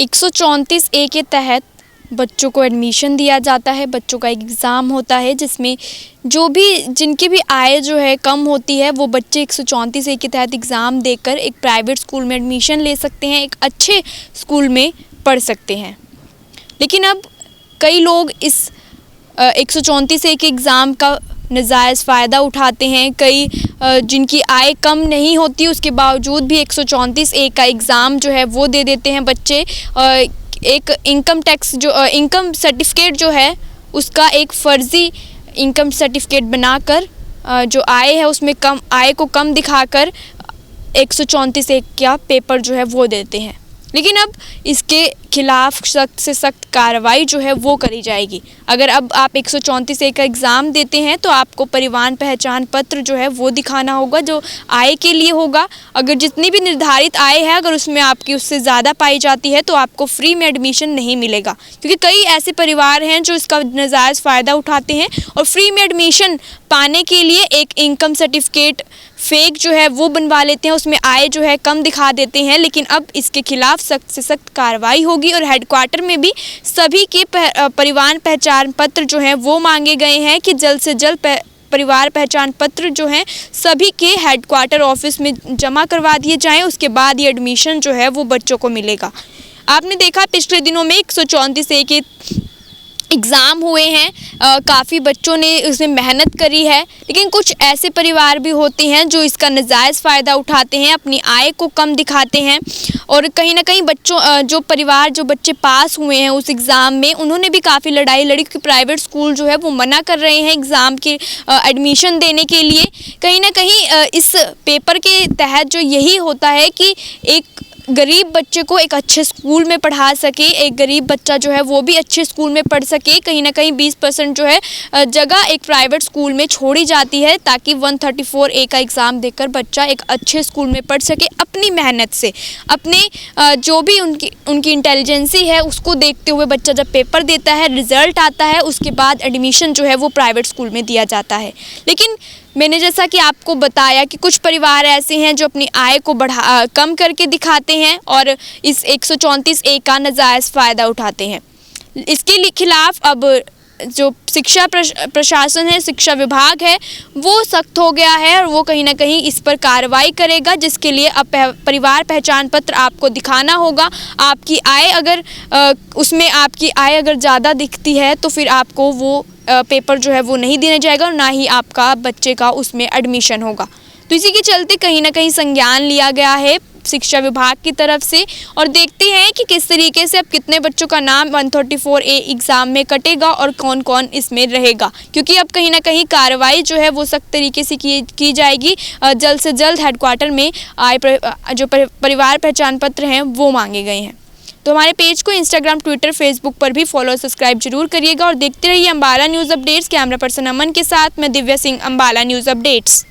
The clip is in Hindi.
134 ए के तहत बच्चों को एडमिशन दिया जाता है। बच्चों का एक एग्ज़ाम होता है जिसमें जिनकी भी आय जो है कम होती है वो बच्चे 134 ए के तहत एग्ज़ाम देकर एक प्राइवेट स्कूल में एडमिशन ले सकते हैं, एक अच्छे स्कूल में पढ़ सकते हैं। लेकिन अब कई लोग इस 134 ए के एग्ज़ाम का नाजायज़ फ़ायदा उठाते हैं। कई जिनकी आय कम नहीं होती उसके बावजूद भी 134 ए का एग्ज़ाम जो है वो दे देते हैं बच्चे। एक इनकम सर्टिफिकेट जो है उसका एक फ़र्ज़ी इनकम सर्टिफिकेट बनाकर जो आय है उसमें आय को कम दिखाकर 134 ए का पेपर जो है वो देते हैं। लेकिन अब इसके खिलाफ़ सख्त से सख्त कार्रवाई जो है वो करी जाएगी। अगर अब आप 134 ए का एग्ज़ाम देते हैं तो आपको परिवहन पहचान पत्र जो है वो दिखाना होगा जो आय के लिए होगा। अगर जितनी भी निर्धारित आय है अगर उसमें आपकी उससे ज़्यादा पाई जाती है तो आपको फ्री में एडमिशन नहीं मिलेगा, क्योंकि कई ऐसे परिवार हैं जो इसका नाजायज़ फ़ायदा उठाते हैं और फ्री में एडमिशन पाने के लिए एक इनकम सर्टिफिकेट फेक जो है वो बनवा लेते हैं, उसमें आय जो है कम दिखा देते हैं। लेकिन अब इसके खिलाफ़ सख्त से सख्त कार्रवाई होगी और हेडक्वार्टर में भी सभी के परिवहन पहचान पत्र जो हैं वो मांगे गए हैं कि जल्द से जल्द परिवार पहचान पत्र जो हैं सभी के हेडक्वार्टर ऑफिस में जमा करवा दिए जाएं। उसके बाद ये एडमिशन जो है वो बच्चों को मिलेगा। आपने देखा पिछले दिनों में 134 ए के एग्ज़ाम हुए हैं, काफ़ी बच्चों ने उसमें मेहनत करी है, लेकिन कुछ ऐसे परिवार भी होते हैं जो इसका नाजायज़ फ़ायदा उठाते हैं, अपनी आय को कम दिखाते हैं और कहीं ना कहीं जो बच्चे पास हुए हैं उस एग्ज़ाम में उन्होंने भी काफ़ी लड़ाई लड़ी, क्योंकि प्राइवेट स्कूल जो है वो मना कर रहे हैं एग्ज़ाम के एडमिशन देने के लिए। कहीं ना कहीं इस पेपर के तहत जो यही होता है कि एक गरीब बच्चे को एक अच्छे स्कूल में पढ़ा सके, एक गरीब बच्चा जो है वो भी अच्छे स्कूल में पढ़ सके। कहीं ना कहीं 20% जो है जगह एक प्राइवेट स्कूल में छोड़ी जाती है ताकि 134 ए का एग्ज़ाम देकर बच्चा एक अच्छे स्कूल में पढ़ सके अपनी मेहनत से, अपने जो भी उनकी इंटेलिजेंसी है उसको देखते हुए बच्चा जब पेपर देता है, रिज़ल्ट आता है, उसके बाद एडमिशन जो है वो प्राइवेट स्कूल में दिया जाता है। लेकिन मैंने जैसा कि आपको बताया कि कुछ परिवार ऐसे हैं जो अपनी आय को कम करके दिखाते हैं और इस 134 ए का नाजायज़ फ़ायदा उठाते हैं। इसके खिलाफ़ अब जो शिक्षा प्रशासन है, शिक्षा विभाग है, वो सख्त हो गया है और वो कहीं ना कहीं इस पर कार्रवाई करेगा, जिसके लिए अब परिवार पहचान पत्र आपको दिखाना होगा। आपकी आय अगर ज़्यादा दिखती है तो फिर आपको वो पेपर जो है वो नहीं देने जाएगा और ना ही आपका बच्चे का उसमें एडमिशन होगा। तो इसी के चलते कहीं ना कहीं संज्ञान लिया गया है शिक्षा विभाग की तरफ से और देखते हैं कि किस तरीके से अब कितने बच्चों का नाम 134 ए एग्ज़ाम में कटेगा और कौन कौन इसमें रहेगा, क्योंकि अब कहीं ना कहीं कार्रवाई जो है वो सख्त तरीके से की जाएगी। जल्द से जल्द हेडक्वार्टर में जो परिवार पहचान पत्र हैं वो मांगे गए हैं। तो हमारे पेज को इंस्टाग्राम, ट्विटर, फेसबुक पर भी फॉलो सब्सक्राइब जरूर करिएगा और देखते रहिए Ambala news updates. Camera person Aman के साथ मैं दिव्या सिंह, अम्बाला न्यूज़ अपडेट्स।